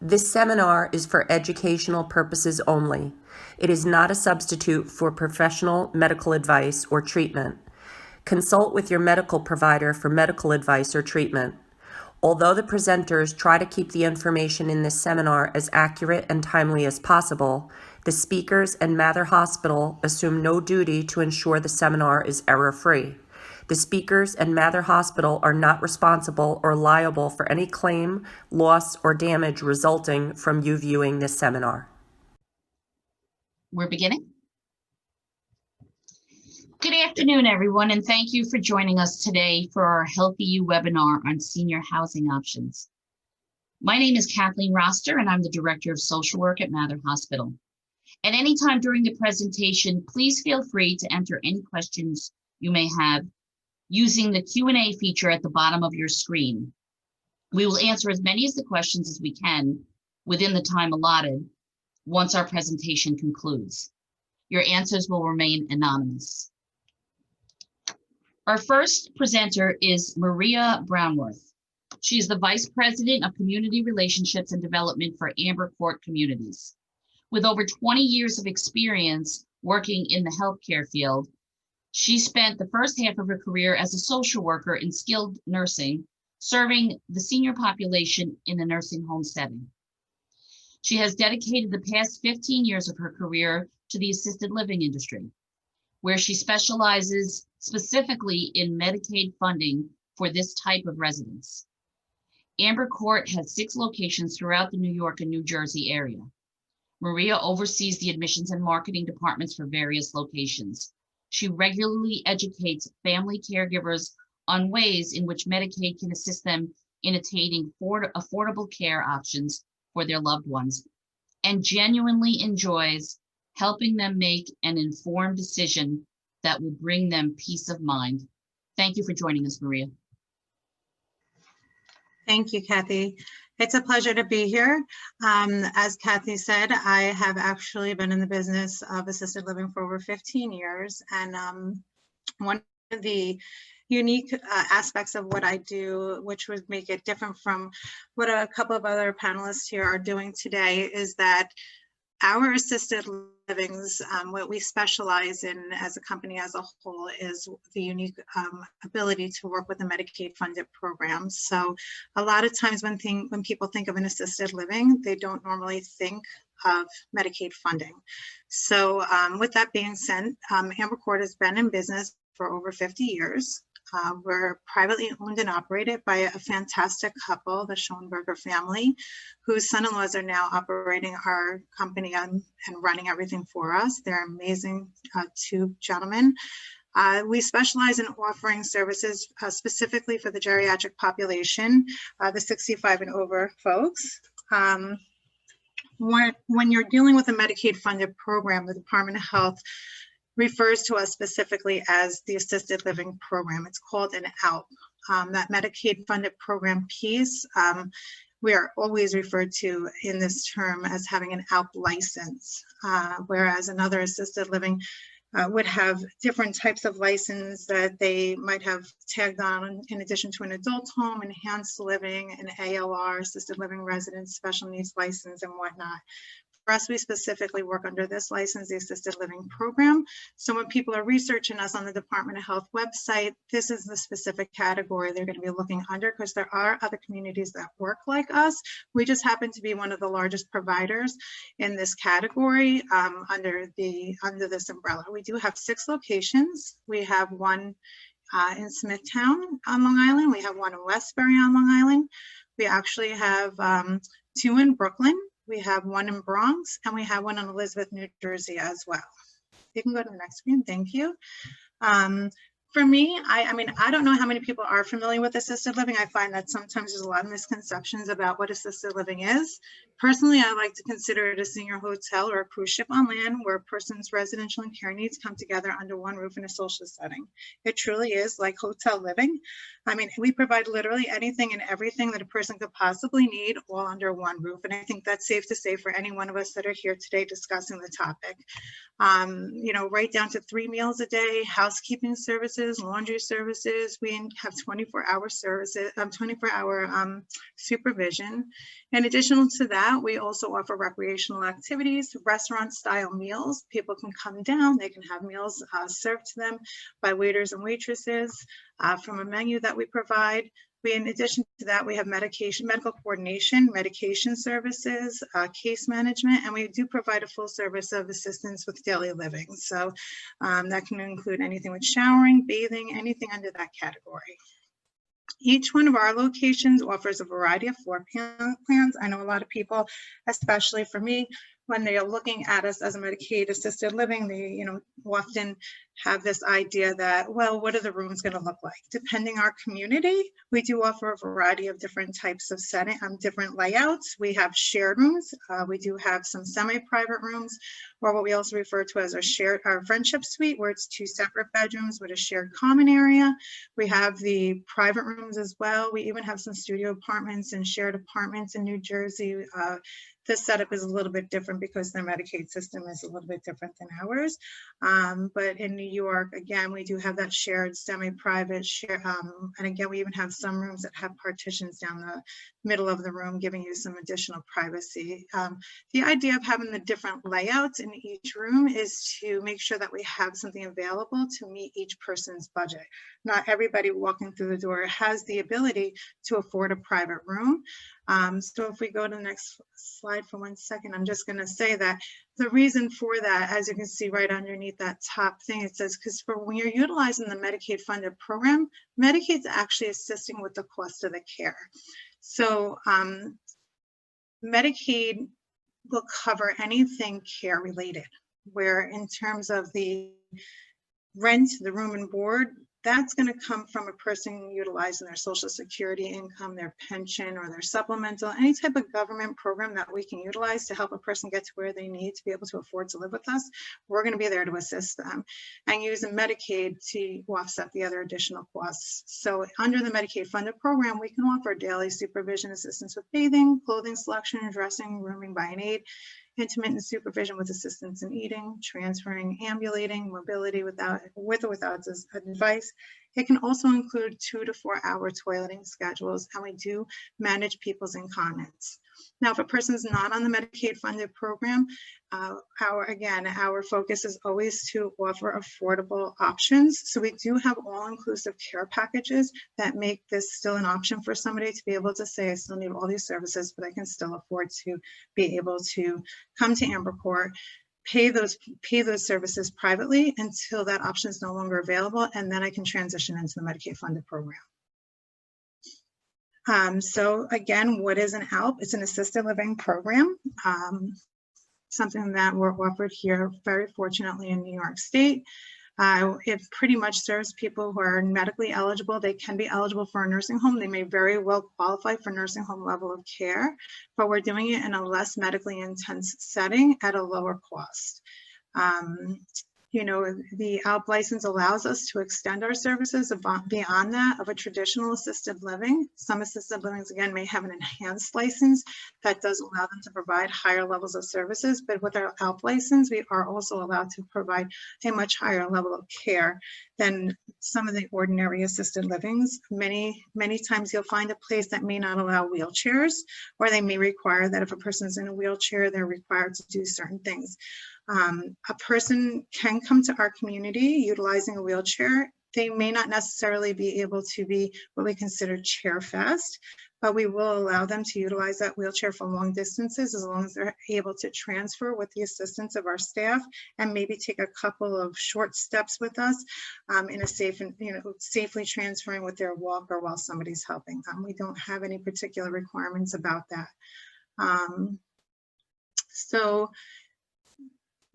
This seminar is for educational purposes only. It is not a substitute for professional medical advice or treatment. Consult with your medical provider for medical advice or treatment. Although the presenters try to keep the information in this seminar as accurate and timely as possible, the speakers and Mather Hospital assume no duty to ensure the seminar is error-free. The speakers and Mather Hospital are not responsible or liable for any claim, loss, or damage resulting from you viewing this seminar. We're beginning. Good afternoon, everyone, and thank you for joining us today for our HealthyU webinar on senior housing options. My name is Kathleen Roster, and I'm the Director of Social Work at Mather Hospital. At any time during the presentation, please feel free to enter any questions you may have using the Q&A feature at the bottom of your screen. We will answer as many of the questions as we can within the time allotted once our presentation concludes. Your answers will remain anonymous. Our first presenter is Maria Brownworth. She is the Vice President of Community Relationships and Development for Amber Court Communities. With over 20 years of experience working in the healthcare field, she spent the first half of her career as a social worker in skilled nursing, serving the senior population in a nursing home setting. She has dedicated the past 15 years of her career to the assisted living industry, where she specializes specifically in Medicaid funding for this type of residence. Amber Court has 6 locations throughout the New York and New Jersey area. Maria oversees the admissions and marketing departments for various locations. She regularly educates family caregivers on ways in which Medicaid can assist them in attaining affordable care options for their loved ones, and genuinely enjoys helping them make an informed decision that will bring them peace of mind. Thank you for joining us, Maria. Thank you, Kathy. It's a pleasure to be here. As Kathy said, I have actually been in the business of assisted living for over 15 years. And one of the unique aspects of what I do, which would make it different from what a couple of other panelists here are doing today, is that our assisted livings, what we specialize in as a company as a whole, is the unique ability to work with the Medicaid funded programs. So a lot of times when people think of an assisted living, they don't normally think of Medicaid funding. So with that being said, Amber Court has been in business for over 50 years. We're privately owned and operated by a fantastic couple, the Schoenberger family, whose son-in-laws are now operating our company and running everything for us. They're amazing 2 gentlemen. We specialize in offering services specifically for the geriatric population, the 65 and over folks. When you're dealing with a Medicaid funded program, the Department of Health refers to us specifically as the assisted living program. It's called an ALP. That Medicaid funded program piece, we are always referred to in this term as having an ALP license, whereas another assisted living would have different types of license that they might have tagged on in addition to an adult home, enhanced living, an ALR, assisted living residence, special needs license, and whatnot. For us, we specifically work under this license, the assisted living program. So when people are researching us on the Department of Health website, this is the specific category they're going to be looking under, because there are other communities that work like us. We just happen to be one of the largest providers in this category under this umbrella. We do have 6 locations. We have one in Smithtown on Long Island. We have one in Westbury on Long Island. We actually have 2 in Brooklyn. We have one in Bronx, and we have one in Elizabeth, New Jersey as well. You can go to the next screen. Thank you. For me, I mean, I don't know how many people are familiar with assisted living. I find that sometimes there's a lot of misconceptions about what assisted living is. Personally, I like to consider it a senior hotel or a cruise ship on land where a person's residential and care needs come together under one roof in a social setting. It truly is like hotel living. I mean, we provide literally anything and everything that a person could possibly need all under one roof. And I think that's safe to say for any one of us that are here today discussing the topic. You know, right down to 3 meals a day, housekeeping services, services, laundry services. We have 24-hour services, 24-hour supervision. In addition to that, we also offer recreational activities, restaurant-style meals. People can come down, they can have meals served to them by waiters and waitresses from a menu that we provide. In addition to that, we have medical coordination, medication services, case management, and we do provide a full service of assistance with daily living. So that can include anything with showering, bathing, anything under that category. Each one of our locations offers a variety of floor plans. I know a lot of people, especially for me, when they are looking at us as a Medicaid assisted living, they often have this idea that, well, what are the rooms going to look like? Depending on our community, we do offer a variety of different types of setting, different layouts. We have shared rooms. We do have some semi-private rooms, or what we also refer to as our friendship suite, where it's 2 separate bedrooms with a shared common area. We have the private rooms as well. We even have some studio apartments and shared apartments in New Jersey. This setup is a little bit different because their Medicaid system is a little bit different than ours. But in New York, again, we do have that shared semi-private share. And again, we even have some rooms that have partitions down the middle of the room, giving you some additional privacy. The idea of having the different layouts in each room is to make sure that we have something available to meet each person's budget. Not everybody walking through the door has the ability to afford a private room. So if we go to the next slide for 1 second, I'm just going to say that the reason for that, as you can see right underneath that top thing, it says, because for when you're utilizing the Medicaid funded program, Medicaid's actually assisting with the cost of the care. So Medicaid will cover anything care related, where in terms of the rent, the room and board, that's going to come from a person utilizing their Social Security income, their pension, or their supplemental, any type of government program that we can utilize to help a person get to where they need to be able to afford to live with us. We're going to be there to assist them and using Medicaid to offset the other additional costs. So under the Medicaid funded program, we can offer daily supervision assistance with bathing, clothing selection, dressing, rooming by an aide, intermittent supervision with assistance in eating, transferring, ambulating, mobility with or without advice. It can also include 2 to 4 hour toileting schedules, and we do manage people's incontinence. Now, if a person's not on the Medicaid funded program, our focus is always to offer affordable options. So we do have all-inclusive care packages that make this still an option for somebody to be able to say, I still need all these services, but I can still afford to be able to come to Amber Court, pay those services privately until that option is no longer available, and then I can transition into the Medicaid funded program. So again, what is an ALP? It's an assisted living program, something that we're offered here very fortunately in New York State. It pretty much serves people who are medically eligible. They can be eligible for a nursing home. They may very well qualify for nursing home level of care, but we're doing it in a less medically intense setting at a lower cost. The ALP license allows us to extend our services beyond that of a traditional assisted living. Some assisted livings, again, may have an enhanced license that does allow them to provide higher levels of services, but with our ALP license, we are also allowed to provide a much higher level of care than some of the ordinary assisted livings. Many times you'll find a place that may not allow wheelchairs, or they may require that if a person's in a wheelchair, they're required to do certain things. A person can come to our community utilizing a wheelchair. They may not necessarily be able to be what we consider chair fast, but we will allow them to utilize that wheelchair for long distances as long as they're able to transfer with the assistance of our staff and maybe take a couple of short steps with us in a safe and safely transferring with their walker while somebody's helping them. We don't have any particular requirements about that.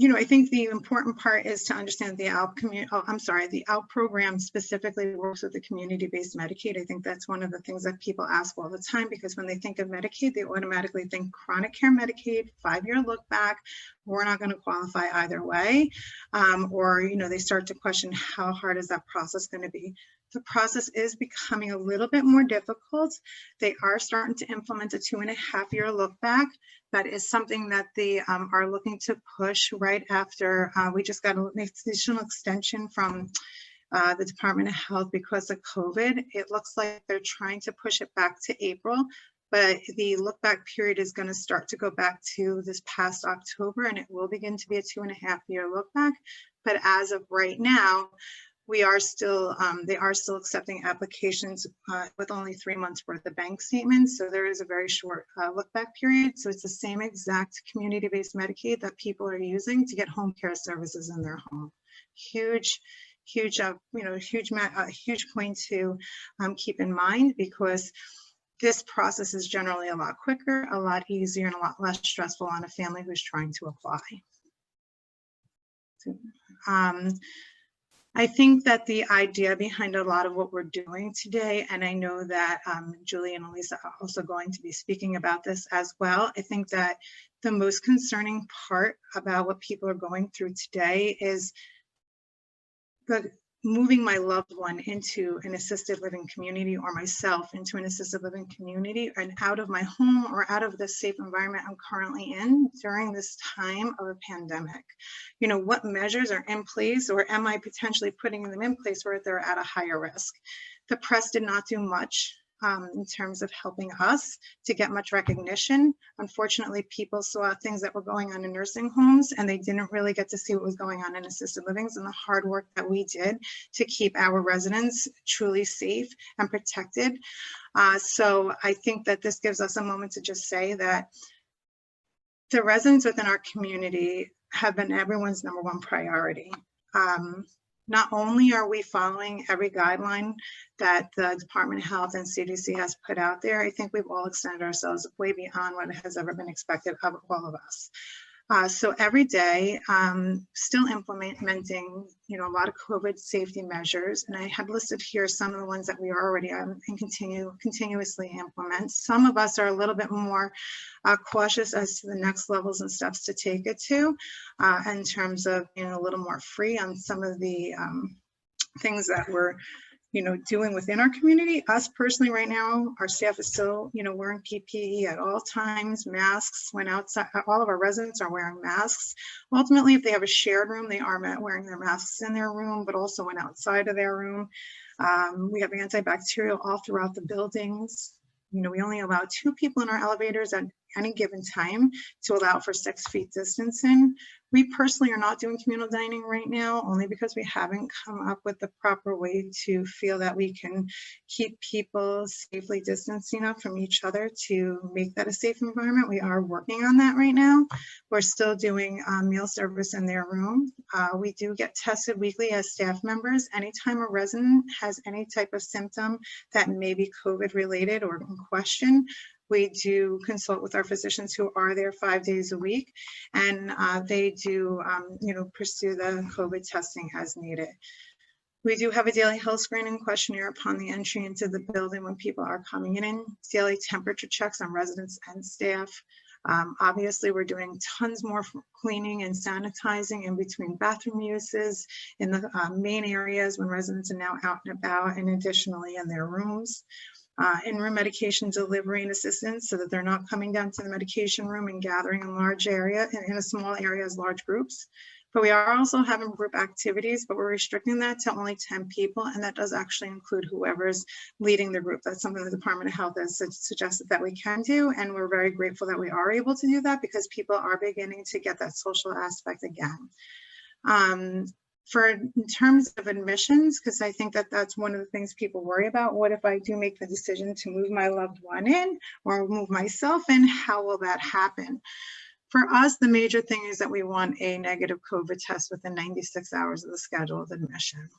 I think the important part is to understand the ALP the ALP program specifically works with the community-based Medicaid. I think that's one of the things that people ask all the time, because when they think of Medicaid, they automatically think chronic care Medicaid, 5-year look back, we're not going to qualify either way. They start to question how hard is that process going to be. The process is becoming a little bit more difficult. They are starting to implement a 2.5-year look back. That is something that they are looking to push right after we just got an additional extension from the Department of Health, because of COVID, it looks like they're trying to push it back to April, but the look back period is going to start to go back to this past October, and it will begin to be a 2.5-year look back. But as of right now, we are still, they are still accepting applications with only 3 months worth of bank statements. So there is a very short look back period. So it's the same exact community-based Medicaid that people are using to get home care services in their home. Huge point to keep in mind, because this process is generally a lot quicker, a lot easier, and a lot less stressful on a family who's trying to apply. I think that the idea behind a lot of what we're doing today, and I know that Julie and Alyssa are also going to be speaking about this as well, I think that the most concerning part about what people are going through today is moving my loved one into an assisted living community, or myself into an assisted living community, and out of my home or out of the safe environment I'm currently in during this time of a pandemic. You know, what measures are in place, or am I potentially putting them in place where they're at a higher risk? The press did not do much in terms of helping us to get much recognition. Unfortunately, people saw things that were going on in nursing homes, and they didn't really get to see what was going on in assisted livings and the hard work that we did to keep our residents truly safe and protected. So I think that this gives us a moment to just say that the residents within our community have been everyone's #1 priority. Not only are we following every guideline that the Department of Health and CDC has put out there, I think we've all extended ourselves way beyond what has ever been expected of all of us. So every day, still implementing, you know, a lot of COVID safety measures, and I have listed here some of the ones that we are already and continuously implement. Some of us are a little bit more cautious as to the next levels and steps to take it to, in terms of being a little more free on some of the things that we're, you know, doing within our community. Us personally right now, our staff is still, you know, wearing PPE at all times, masks when outside. All of our residents are wearing masks. Ultimately, if they have a shared room, they are wearing their masks in their room, but also when outside of their room. We have antibacterial all throughout the buildings. You know, we only allow 2 people in our elevators at any given time to allow for 6 feet distancing. We personally are not doing communal dining right now, only because we haven't come up with the proper way to feel that we can keep people safely distanced enough from each other to make that a safe environment. We are working on that right now. We're still doing meal service in their room. We do get tested weekly as staff members. Anytime a resident has any type of symptom that may be COVID related or in question, we do consult with our physicians who are there 5 days a week, and they do, you know, pursue the COVID testing as needed. We do have a daily health screening questionnaire upon the entry into the building when people are coming in, daily temperature checks on residents and staff. Obviously, we're doing tons more cleaning and sanitizing in between bathroom uses in the main areas when residents are now out and about, and additionally in their rooms. In-room medication delivery and assistance, so that they're not coming down to the medication room and gathering in large area, in a small area as large groups. But we are also having group activities, but we're restricting that to only 10 people, and that does actually include whoever's leading the group. That's something the Department of Health has suggested that we can do, and we're very grateful that we are able to do that, because people are beginning to get that social aspect again. In terms of admissions, because I think that that's one of the things people worry about. What if I do make the decision to move my loved one in or move myself in? How will that happen? For us, the major thing is that we want a negative COVID test within 96 hours of the scheduled admission.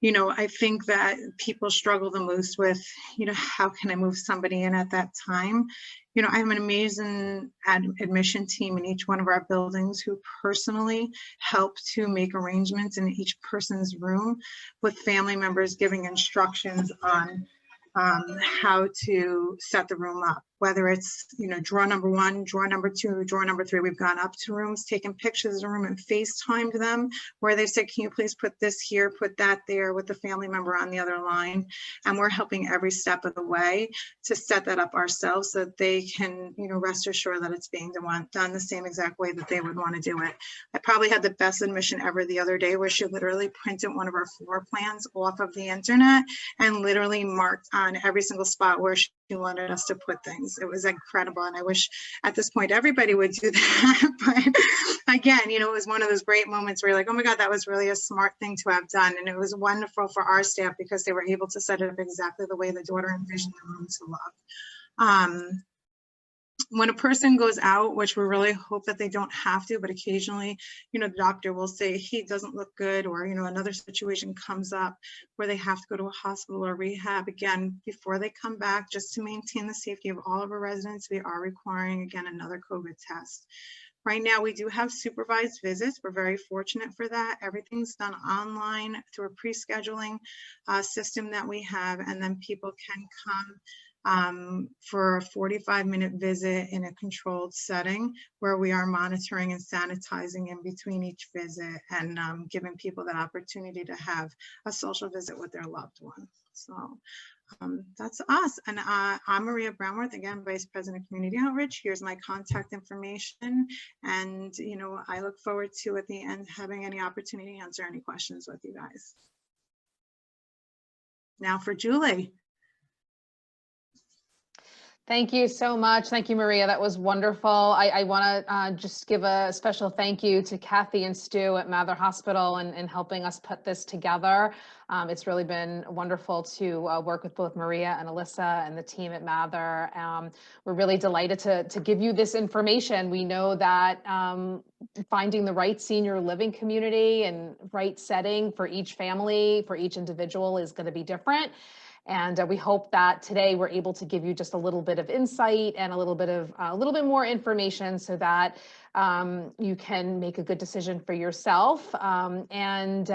You know, I think that people struggle the most with, you know, how can I move somebody in at that time? You know, I have an amazing admission team in each one of our buildings who personally help to make arrangements in each person's room, with family members giving instructions on how to set the room up. whether it's, drawer number 1, drawer number 2, drawer number 3. We've gone up to rooms, taken pictures of the room and FaceTimed them where they said, can you please put this here, put that there, with the family member on the other line. And we're helping every step of the way to set that up ourselves so that they can, rest assured that it's being done the same exact way that they would want to do it. I probably had the best admission ever the other day where she literally printed one of our floor plans off of the internet and literally marked on every single spot where she wanted us to put things. It was incredible. And I wish at this point everybody would do that. But again, it was one of those great moments where you're like, oh my God, that was really a smart thing to have done. And it was wonderful for our staff because they were able to set it up exactly the way the daughter envisioned the room to look. When a person goes out, which we really hope that they don't have to, but occasionally, the doctor will say he doesn't look good, or, another situation comes up where they have to go to a hospital or rehab. Again, before they come back, just to maintain the safety of all of our residents, we are requiring, again, another COVID test. Right now, we do have supervised visits. We're very fortunate for that. Everything's done online through a pre-scheduling system that we have, and then people can come for a 45-minute visit in a controlled setting where we are monitoring and sanitizing in between each visit and giving people the opportunity to have a social visit with their loved one. So that's us. And I'm Maria Brownworth, again, Vice President of Community Outreach. Here's my contact information. And, I look forward to, at the end, having any opportunity to answer any questions with you guys. Now for Julie. Thank you so much. Thank you, Maria. That was wonderful. I want to just give a special thank you to Kathy and Stu at Mather Hospital and helping us put this together. It's really been wonderful to work with both Maria and Alyssa and the team at Mather. We're really delighted to give you this information. We know that finding the right senior living community and right setting for each family, for each individual, is going to be different. And we hope that today we're able to give you just a little bit of insight and a little bit more information so that you can make a good decision for yourself, and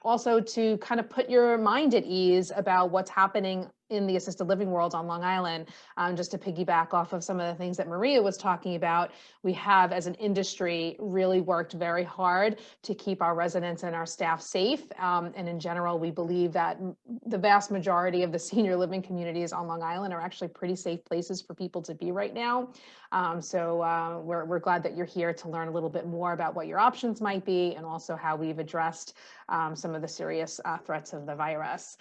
also to kind of put your mind at ease about what's happening in the assisted living world on Long Island. Just to piggyback off of some of the things that Maria was talking about, we have, as an industry, really worked very hard to keep our residents and our staff safe. And in general, we believe that the vast majority of the senior living communities on Long Island are actually pretty safe places for people to be right now. So we're glad that you're here to learn a little bit more about what your options might be, and also how we've addressed some of the serious threats of the virus.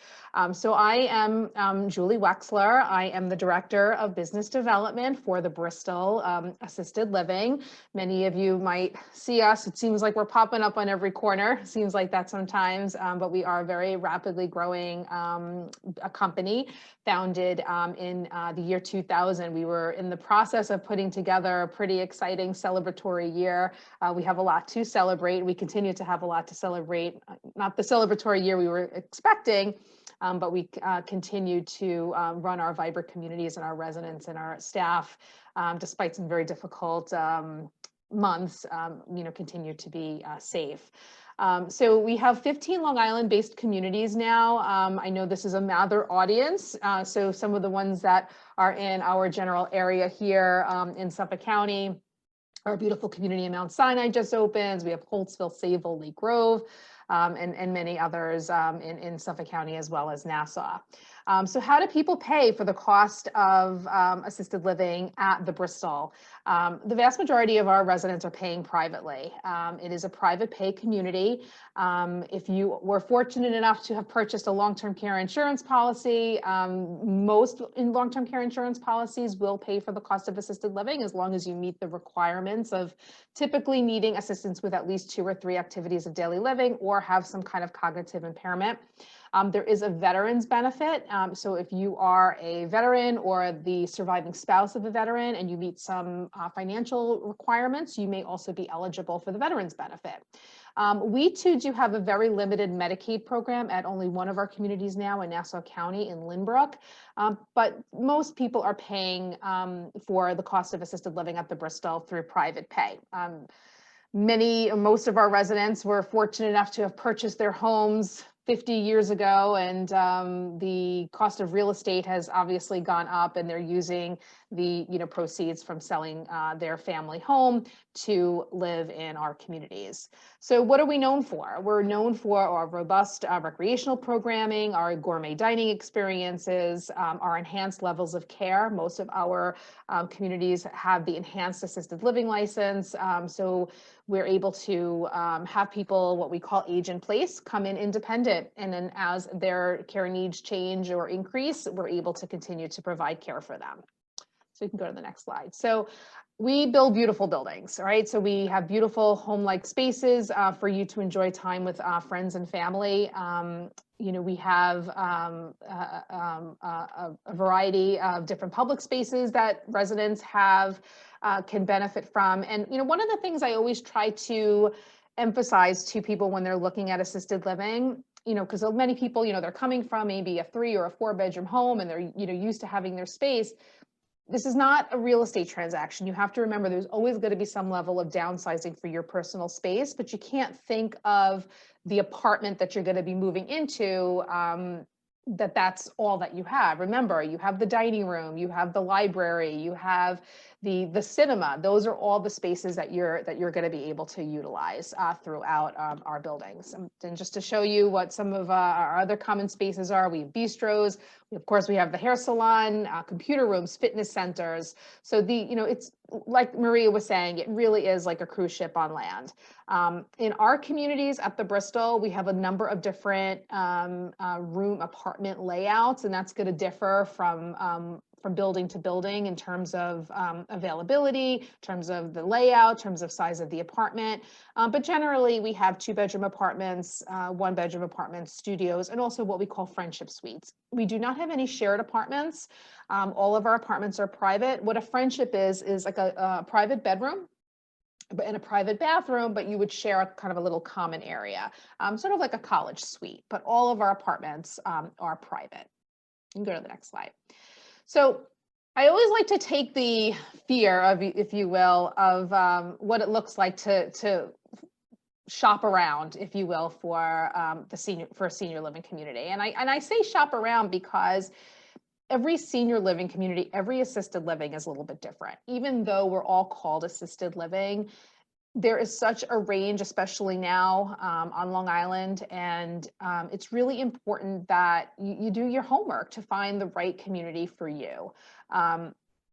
So I am Julie Wexler. I am the Director of Business Development for the Bristol Assisted Living. Many of you might see us. It seems like we're popping up on every corner. Seems like that sometimes, but we are a very rapidly growing a company founded in the year 2000. We were in the process of putting together a pretty exciting celebratory year. We have a lot to celebrate. We continue to have a lot to celebrate. Not the celebratory year we were expecting, but we continue to run our vibrant communities, and our residents and our staff, despite some very difficult months, continue to be safe. So we have 15 Long Island-based communities now. I know this is a Mather audience, so some of the ones that are in our general area here in Suffolk County. Our beautiful community in Mount Sinai just opens. We have Holtzville, Sayville, Lake Grove, and many others in Suffolk County, as well as Nassau. So how do people pay for the cost of assisted living at the Bristol? The vast majority of our residents are paying privately. It is a private pay community. If you were fortunate enough to have purchased a long-term care insurance policy, most long-term care insurance policies will pay for the cost of assisted living, as long as you meet the requirements of typically needing assistance with at least 2 or 3 activities of daily living, or have some kind of cognitive impairment. There is a veteran's benefit. So if you are a veteran or the surviving spouse of a veteran and you meet some financial requirements, you may also be eligible for the veteran's benefit. We too do have a very limited Medicaid program at only one of our communities now in Nassau County in Lynbrook, but most people are paying for the cost of assisted living at the Bristol through private pay. Most of our residents were fortunate enough to have purchased their homes 50 years ago, and the cost of real estate has obviously gone up, and they're using the proceeds from selling their family home to live in our communities. So what are we known for? We're known for our robust recreational programming, our gourmet dining experiences, our enhanced levels of care. Most of our communities have the enhanced assisted living license, so we're able to have people, what we call age in place, come in independent, and then as their care needs change or increase, we're able to continue to provide care for them. So you can go to the next slide. So we build beautiful buildings, right? So we have beautiful home-like spaces for you to enjoy time with friends and family. We have a variety of different public spaces that residents can benefit from. And one of the things I always try to emphasize to people when they're looking at assisted living, because many people, they're coming from maybe a 3 or a 4 bedroom home, and they're used to having their space. This is not a real estate transaction. You have to remember there's always going to be some level of downsizing for your personal space, but you can't think of the apartment that you're going to be moving into that's all that you have. Remember, you have the dining room, you have the library, you have the cinema. Those are all the spaces that you're going to be able to utilize throughout our buildings. And just to show you what some of our other common spaces are, we have bistros. Of course, we have the hair salon, computer rooms, fitness centers. So it's like Maria was saying, it really is like a cruise ship on land. In our communities at the Bristol, we have a number of different room apartment layouts, and that's going to differ from building to building in terms of availability, in terms of the layout, in terms of size of the apartment. But generally, we have 2-bedroom apartments, 1-bedroom apartments, studios, and also what we call friendship suites. We do not have any shared apartments. All of our apartments are private. What a friendship is like a private bedroom and a private bathroom, but you would share a kind of a little common area, sort of like a college suite. But all of our apartments are private. You can go to the next slide. So I always like to take the fear of, if you will, of what it looks like to shop around, if you will, for a senior living community. And I say shop around because every senior living community, every assisted living is a little bit different. Even though we're all called assisted living, there is such a range, especially now on Long Island, and it's really important that you do your homework to find the right community for you.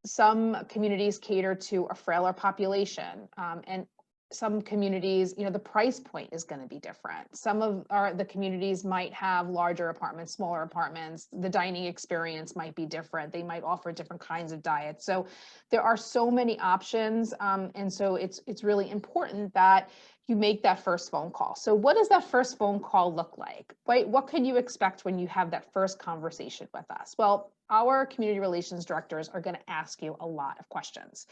Some communities cater to a frailer population, and some communities, the price point is going to be different. Some of the communities might have larger apartments, smaller apartments. The dining experience might be different. They might offer different kinds of diets. So there are so many options. And so it's really important that you make that first phone call. So what does that first phone call look like, right? What can you expect when you have that first conversation with us? Well, our community relations directors are going to ask you a lot of questions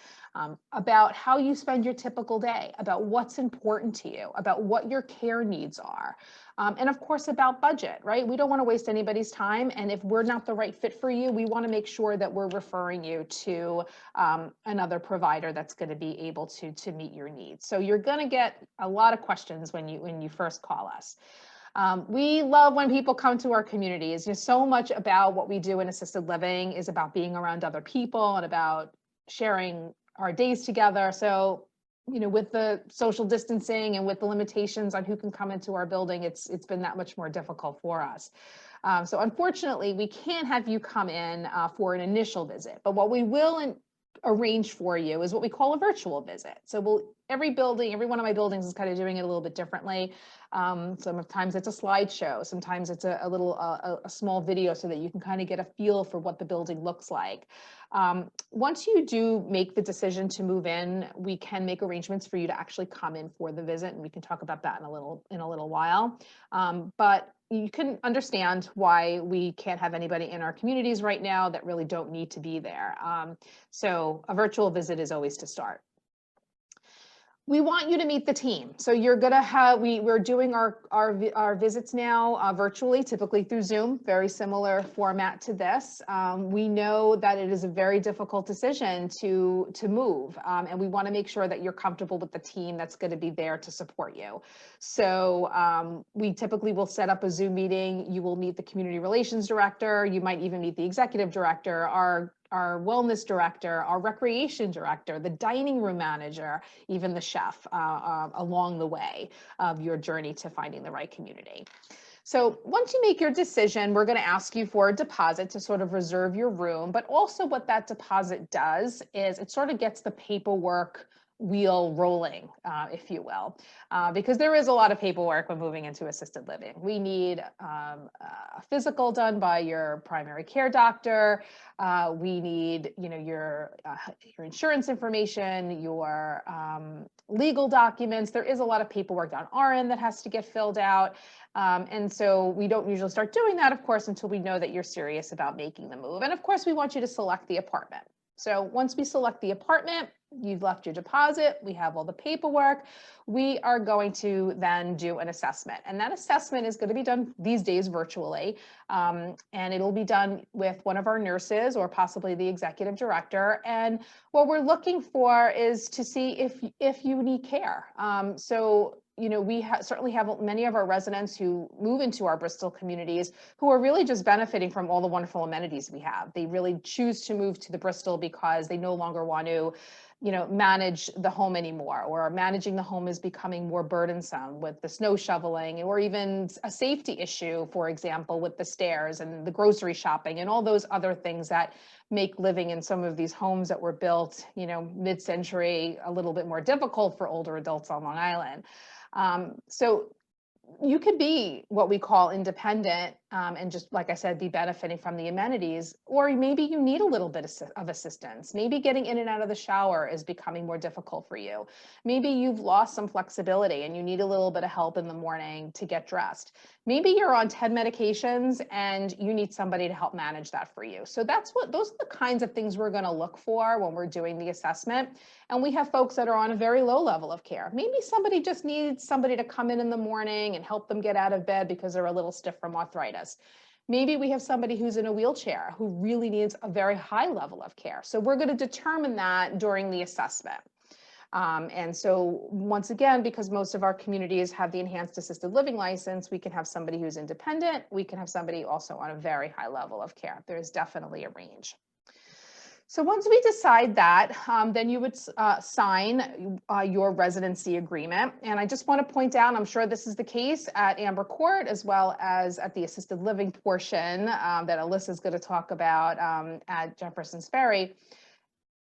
about how you spend your typical day, about what's important to you, about what your care needs are, and of course about budget, right? We don't want to waste anybody's time, and if we're not the right fit for you, we want to make sure that we're referring you to another provider that's going to be able to meet your needs. So you're going to get a lot of questions when you first call us. We love when people come to our communities. So much about what we do in assisted living is about being around other people and about sharing our days together. So, with the social distancing and with the limitations on who can come into our building, it's been that much more difficult for us. So unfortunately, we can't have you come in for an initial visit, but what we will arrange for you is what we call a virtual visit. So every one of my buildings is kind of doing it a little bit differently. Sometimes it's a slideshow, sometimes it's a small video so that you can kind of get a feel for what the building looks like. Once you do make the decision to move in, we can make arrangements for you to actually come in for the visit, and we can talk about that in a little while. But you can understand why we can't have anybody in our communities right now that really don't need to be there. So a virtual visit is always to start. We want you to meet the team. So you're gonna have, we're doing our visits now virtually, typically through Zoom, very similar format to this. We know that it is a very difficult decision to move, and we want to make sure that you're comfortable with the team that's going to be there to support you. So we typically will set up a Zoom meeting. You will meet the community relations director. You might even meet the executive director, our wellness director, our recreation director, the dining room manager, even the chef along the way of your journey to finding the right community. So once you make your decision, we're going to ask you for a deposit to sort of reserve your room. But also what that deposit does is it sort of gets the paperwork wheel rolling, if you will, because there is a lot of paperwork when moving into assisted living. We need a physical done by your primary care doctor. We need, your insurance information, your legal documents. There is a lot of paperwork on our end that has to get filled out. And so we don't usually start doing that, of course, until we know that you're serious about making the move. And of course, we want you to select the apartment. So once we select the apartment, you've left your deposit, we have all the paperwork, we are going to then do an assessment. And that assessment is going to be done these days virtually. And it'll be done with one of our nurses or possibly the executive director. And what we're looking for is to see if you need care. We certainly have many of our residents who move into our Bristol communities who are really just benefiting from all the wonderful amenities we have. They really choose to move to the Bristol because they no longer want to manage the home anymore, or managing the home is becoming more burdensome with the snow shoveling, or even a safety issue, for example, with the stairs and the grocery shopping and all those other things that make living in some of these homes that were built, mid-century a little bit more difficult for older adults on Long Island. So you could be what we call independent and just, like I said, be benefiting from the amenities, or maybe you need a little bit of assistance. Maybe getting in and out of the shower is becoming more difficult for you. Maybe you've lost some flexibility and you need a little bit of help in the morning to get dressed. Maybe you're on 10 medications and you need somebody to help manage that for you. So those are the kinds of things we're going to look for when we're doing the assessment. And we have folks that are on a very low level of care. Maybe somebody just needs somebody to come in the morning and help them get out of bed because they're a little stiff from arthritis. Maybe we have somebody who's in a wheelchair who really needs a very high level of care. So we're going to determine that during the assessment. And so once again, because most of our communities have the enhanced assisted living license, we can have somebody who's independent. We can have somebody also on a very high level of care. There's definitely a range. So once we decide that, then you would sign your residency agreement. And I just want to point out, I'm sure this is the case at Amber Court, as well as at the assisted living portion that Alyssa is going to talk about at Jefferson's Ferry.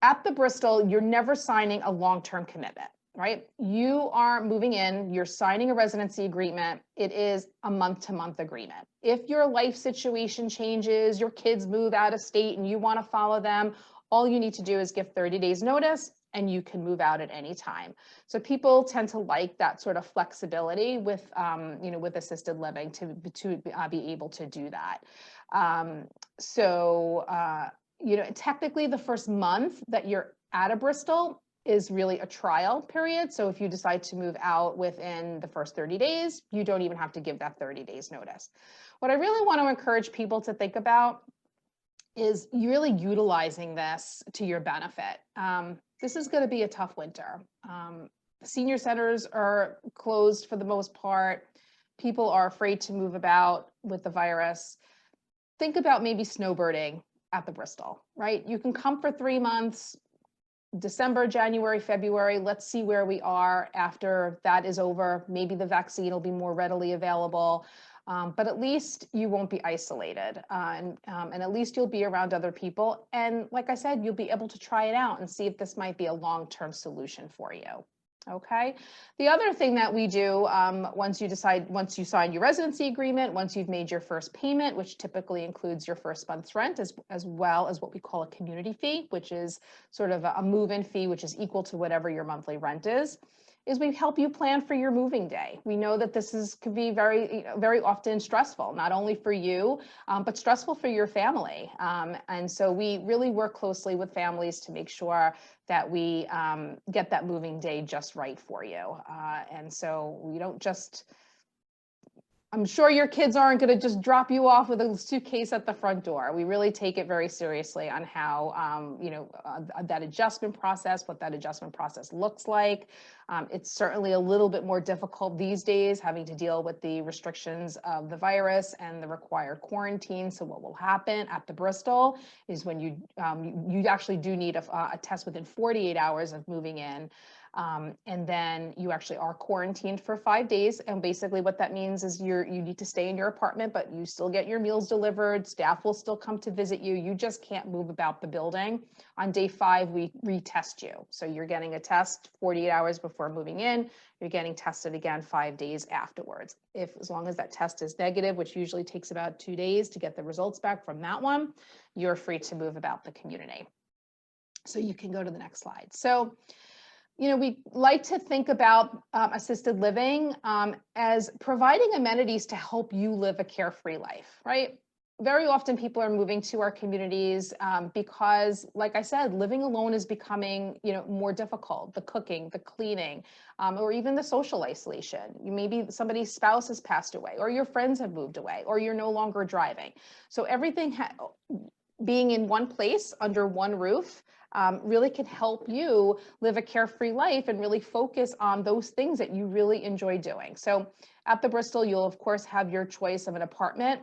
At the Bristol, you're never signing a long-term commitment, right? You are moving in, you're signing a residency agreement. It is a month-to-month agreement. If your life situation changes, your kids move out of state and you want to follow them, all you need to do is give 30 days notice and you can move out at any time. So people tend to like that sort of flexibility with, with assisted living to be able to do that. Technically the first month that you're at a Bristol is really a trial period. So if you decide to move out within the first 30 days, you don't even have to give that 30 days notice. What I really want to encourage people to think about is really utilizing this to your benefit. This is going to be a tough winter. Senior centers are closed for the most part. People are afraid to move about with the virus. Think about maybe snowbirding at the Bristol, right? You can come for 3 months, December, January, February. Let's see where we are after that is over. Maybe the vaccine will be more readily available. But at least you won't be isolated, and at least you'll be around other people. And like I said, you'll be able to try it out and see if this might be a long-term solution for you. Okay. The other thing that we do once you sign your residency agreement, once you've made your first payment, which typically includes your first month's rent, as well as what we call a community fee, which is sort of a move-in fee, which is equal to whatever your monthly rent is. is we help you plan for your moving day. We know that this could be very often stressful, not only for you, but stressful for your family. And so we really work closely with families to make sure that we get that moving day just right for you. And so we don't just, I'm sure your kids aren't going to just drop you off with a suitcase at the front door. We really take it very seriously on how, that adjustment process, what that adjustment process looks like. It's certainly a little bit more difficult these days, having to deal with the restrictions of the virus and the required quarantine. So what will happen at the Bristol is when you actually do need a test within 48 hours of moving in. And then you actually are quarantined for 5 days. And basically what that means is you need to stay in your apartment, but you still get your meals delivered. Staff will still come to visit you. You just can't move about the building. On day 5, we retest you. So you're getting a test 48 hours before moving in. You're getting tested again 5 days afterwards. As long as that test is negative, which usually takes about 2 days to get the results back from that one, you're free to move about the community. So you can go to the next slide. So, we like to think about assisted living as providing amenities to help you live a carefree life, right? Very often people are moving to our communities because, like I said, living alone is becoming, more difficult. The cooking, the cleaning, or even the social isolation. Maybe somebody's spouse has passed away, or your friends have moved away, or you're no longer driving. So everything being in one place under one roof really can help you live a carefree life and really focus on those things that you really enjoy doing. So at the Bristol, you'll of course have your choice of an apartment.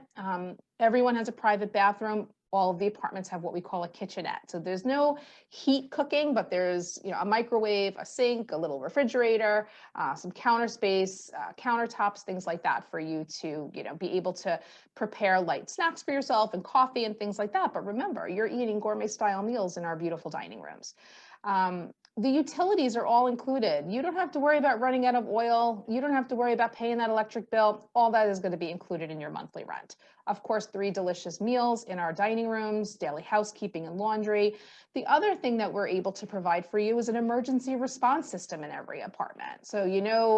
Everyone has a private bathroom. All of the apartments have what we call a kitchenette. So there's no heat cooking, but there's a microwave, a sink, a little refrigerator, some counter space, countertops, things like that for you to be able to prepare light snacks for yourself and coffee and things like that. But remember, you're eating gourmet style meals in our beautiful dining rooms. The utilities are all included. You don't have to worry about running out of oil. You don't have to worry about paying that electric bill. All that is going to be included in your monthly rent. Of course, 3 delicious meals in our dining rooms, daily housekeeping and laundry. The other thing that we're able to provide for you is an emergency response system in every apartment. So,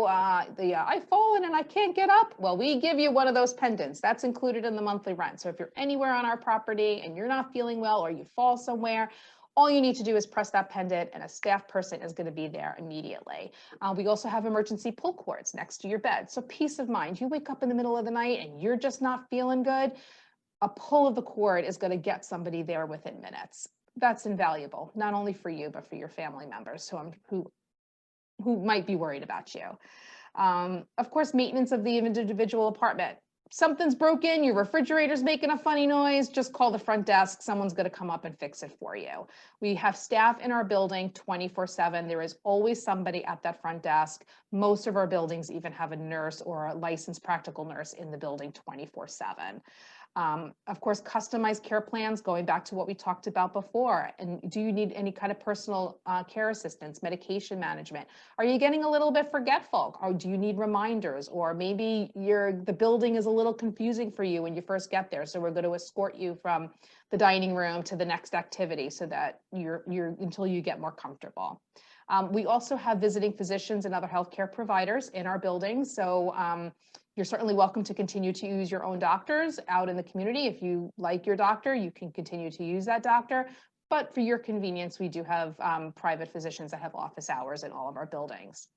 I've fallen and I can't get up. Well, we give you one of those pendants. That's included in the monthly rent. So if you're anywhere on our property and you're not feeling well or you fall somewhere, all you need to do is press that pendant and a staff person is going to be there immediately. We also have emergency pull cords next to your bed. So peace of mind. You wake up in the middle of the night and you're just not feeling good. A pull of the cord is going to get somebody there within minutes. That's invaluable, not only for you, but for your family members who might be worried about you. Of course, maintenance of the individual apartment. Something's broken, your refrigerator's making a funny noise, just call the front desk. Someone's going to come up and fix it for you. We have staff in our building 24/7. There is always somebody at that front desk. Most of our buildings even have a nurse or a licensed practical nurse in the building 24/7. Of course, customized care plans, going back to what we talked about before. And do you need any kind of personal care assistance, medication management? Are you getting a little bit forgetful? Or do you need reminders? Or maybe the building is a little confusing for you when you first get there. So we're going to escort you from the dining room to the next activity so that until you get more comfortable. We also have visiting physicians and other healthcare providers in our building. So you're certainly welcome to continue to use your own doctors out in the community. If you like your doctor, you can continue to use that doctor. But for your convenience, we do have private physicians that have office hours in all of our buildings.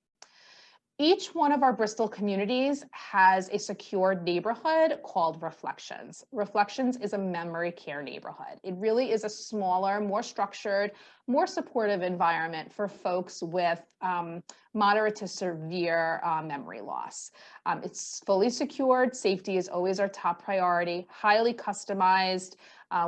Each one of our Bristol communities has a secured neighborhood called Reflections. Reflections is a memory care neighborhood. It really is a smaller, more structured, more supportive environment for folks with moderate to severe memory loss. It's fully secured. Safety is always our top priority, highly customized.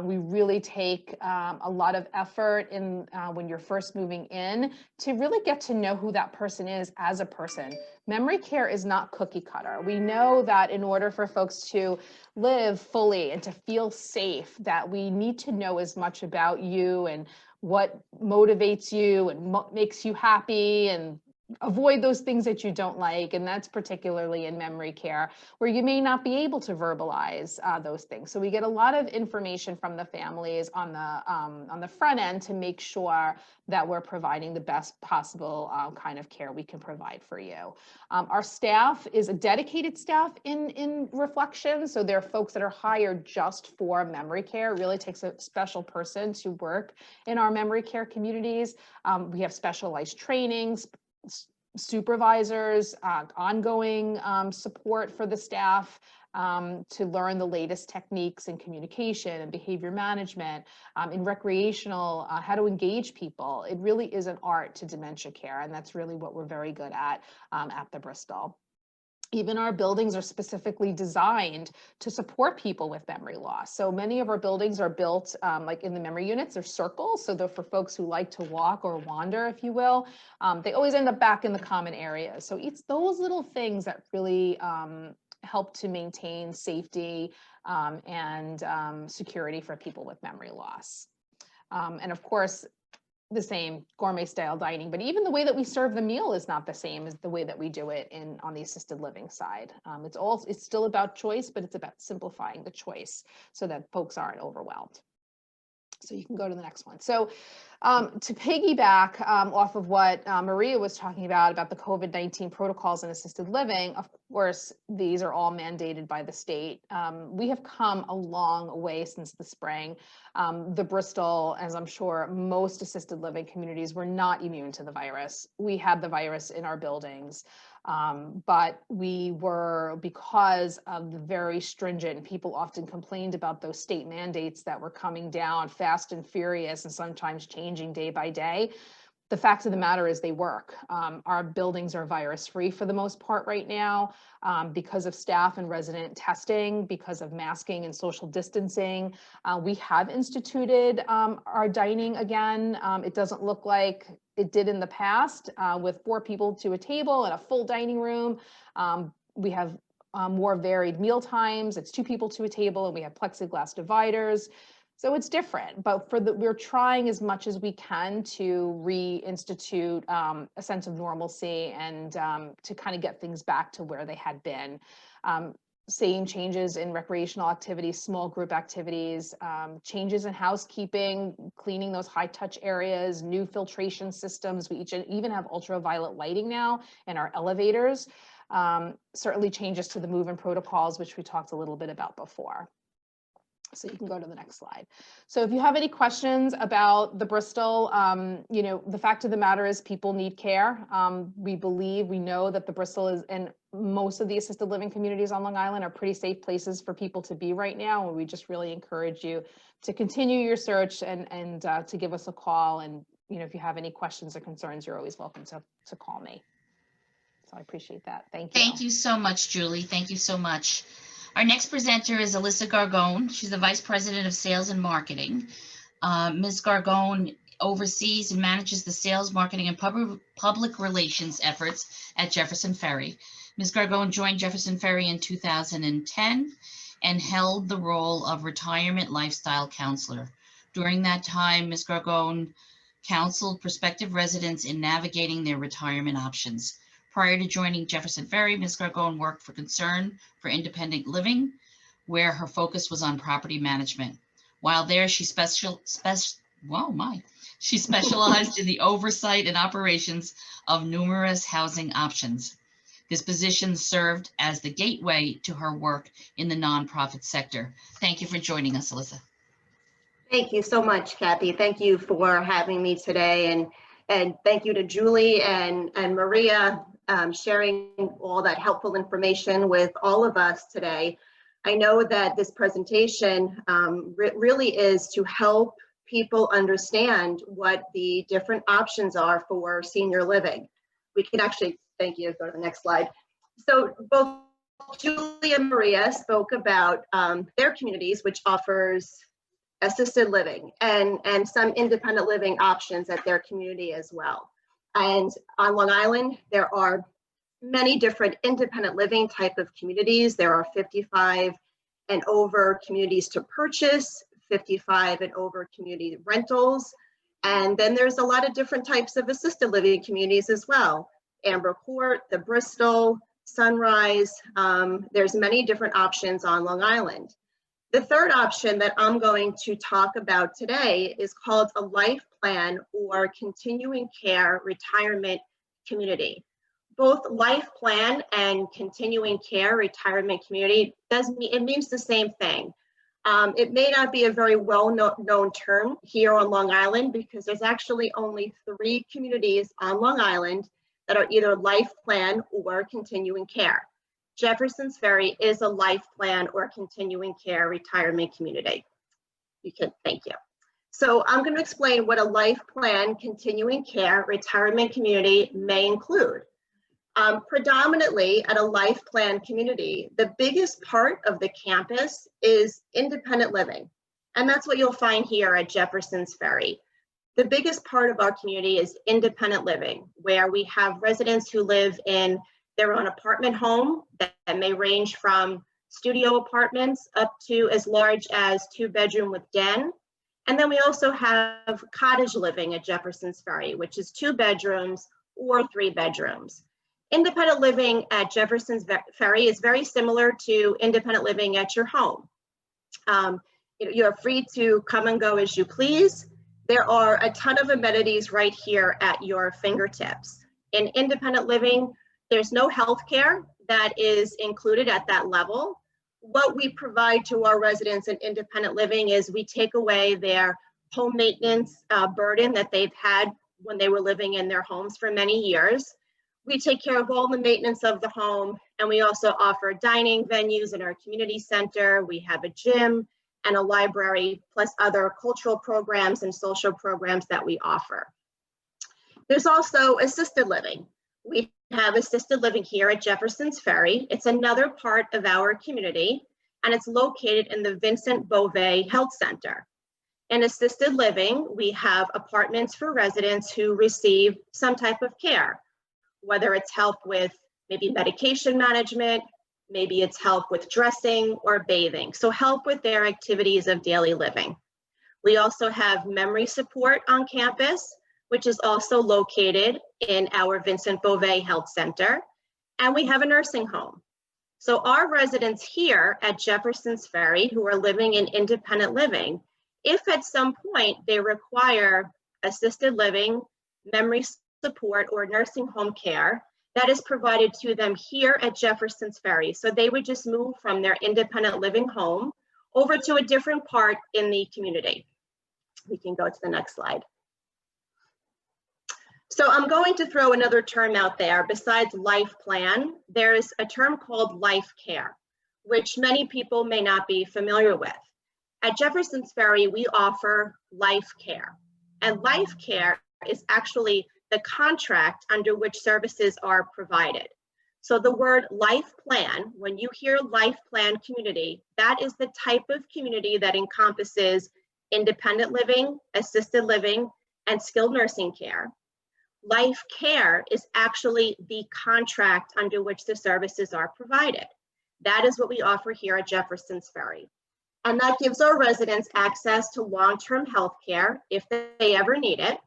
We really take a lot of effort in when you're first moving in to really get to know who that person is as a person. Memory care is not cookie cutter. We know that in order for folks to live fully and to feel safe, that we need to know as much about you and what motivates you and what makes you happy and avoid those things that you don't like, and that's particularly in memory care, where you may not be able to verbalize those things. So we get a lot of information from the families on the front end to make sure that we're providing the best possible kind of care we can provide for you. Our staff is a dedicated staff in reflection, so there are folks that are hired just for memory care. It really takes a special person to work in our memory care communities. We have specialized trainings, supervisors, ongoing support for the staff to learn the latest techniques in communication and behavior management, in recreational, how to engage people. It really is an art to dementia care, and that's really what we're very good at the Bristol. Even our buildings are specifically designed to support people with memory loss. So many of our buildings are built like in the memory units, they're circles. So they're for folks who like to walk or wander, if you will. They always end up back in the common areas. So it's those little things that really help to maintain safety and security for people with memory loss. And of course, the same gourmet style dining, but even the way that we serve the meal is not the same as the way that we do it on the assisted living side. It's still about choice, but it's about simplifying the choice so that folks aren't overwhelmed. So you can go to the next one. So to piggyback off of what Maria was talking about the COVID-19 protocols in assisted living, of course, these are all mandated by the state. We have come a long way since the spring. The Bristol, as I'm sure most assisted living communities, were not immune to the virus. We had the virus in our buildings. But we were, because of the very stringent, people often complained about those state mandates that were coming down fast and furious and sometimes changing day by day. The fact of the matter is they work. Our buildings are virus-free for the most part right now because of staff and resident testing, because of masking and social distancing. We have instituted our dining again. It doesn't look like it did in the past with 4 people to a table and a full dining room. We have more varied meal times. It's 2 people to a table, and we have plexiglass dividers. So it's different, but we're trying as much as we can to reinstitute a sense of normalcy and to kind of get things back to where they had been. Same changes in recreational activities, small group activities, changes in housekeeping, cleaning those high touch areas, new filtration systems. We even have ultraviolet lighting now in our elevators. Certainly changes to the move-in protocols, which we talked a little bit about before. So you can go to the next slide. So if you have any questions about the Bristol, the fact of the matter is people need care. We know that the Bristol is, and most of the assisted living communities on Long Island are pretty safe places for people to be right now. And we just really encourage you to continue your search and to give us a call. And, if you have any questions or concerns, you're always welcome to call me. So I appreciate that. Thank you. Thank you so much, Julie. Thank you so much. Our next presenter is Alyssa Gargon. She's the Vice President of Sales and Marketing. Ms. Gargon oversees and manages the sales, marketing, and public relations efforts at Jefferson Ferry. Ms. Gargon joined Jefferson Ferry in 2010 and held the role of retirement lifestyle counselor. During that time, Ms. Gargon counseled prospective residents in navigating their retirement options. Prior to joining Jefferson Ferry, Ms. Gargon worked for Concern for Independent Living, where her focus was on property management. While there, she specialized in the oversight and operations of numerous housing options. This position served as the gateway to her work in the nonprofit sector. Thank you for joining us, Alyssa. Thank you so much, Kathy. Thank you for having me today, and thank you to Julie and Maria sharing all that helpful information with all of us today. I know that this presentation really is to help people understand what the different options are for senior living. We can actually, thank you, go to the next slide. So both Julie and Maria spoke about their communities, which offers assisted living and some independent living options at their community as well. And on Long Island, there are many different independent living type of communities. There are 55 and over communities to purchase, 55 and over community rentals. And then there's a lot of different types of assisted living communities as well. Amber Court, the Bristol, Sunrise. There's many different options on Long Island. The third option that I'm going to talk about today is called a life plan or continuing care retirement community. Both life plan and continuing care retirement community it means the same thing. It may not be a very well-known term here on Long Island because there's actually only 3 communities on Long Island that are either life plan or continuing care. Jefferson's Ferry is a life plan or continuing care retirement community. Thank you. So I'm going to explain what a life plan continuing care retirement community may include. Predominantly at a life plan community, the biggest part of the campus is independent living. And that's what you'll find here at Jefferson's Ferry. The biggest part of our community is independent living, where we have residents who live in their own apartment home that may range from studio apartments up to as large as 2-bedroom with den. And then we also have cottage living at Jefferson's Ferry, which is 2 bedrooms or 3 bedrooms. Independent living at Jefferson's Ferry is very similar to independent living at your home. You're free to come and go as you please. There are a ton of amenities right here at your fingertips. In independent living, there's no health care that is included at that level. What we provide to our residents in independent living is we take away their home maintenance burden that they've had when they were living in their homes for many years. We take care of all the maintenance of the home, and we also offer dining venues in our community center. We have a gym and a library, plus other cultural programs and social programs that we offer. There's also assisted living. We have assisted living here at Jefferson's Ferry. It's another part of our community, and it's located in the Vincent Beauvais Health Center. In assisted living, we have apartments for residents who receive some type of care, whether it's help with maybe medication management, maybe it's help with dressing or bathing. So help with their activities of daily living. We also have memory support on campus, which is also located in our Vincent Beauvais Health Center. And we have a nursing home. So our residents here at Jefferson's Ferry who are living in independent living, if at some point they require assisted living, memory support, or nursing home care, that is provided to them here at Jefferson's Ferry. So they would just move from their independent living home over to a different part in the community. We can go to the next slide. So I'm going to throw another term out there. Besides life plan, there's a term called life care, which many people may not be familiar with. At Jefferson's Ferry, we offer life care. And life care is actually the contract under which services are provided. So the word life plan, when you hear life plan community, that is the type of community that encompasses independent living, assisted living, and skilled nursing care. Life care is actually the contract under which the services are provided. That is what we offer here at Jefferson's Ferry. And that gives our residents access to long-term health care if they ever need it,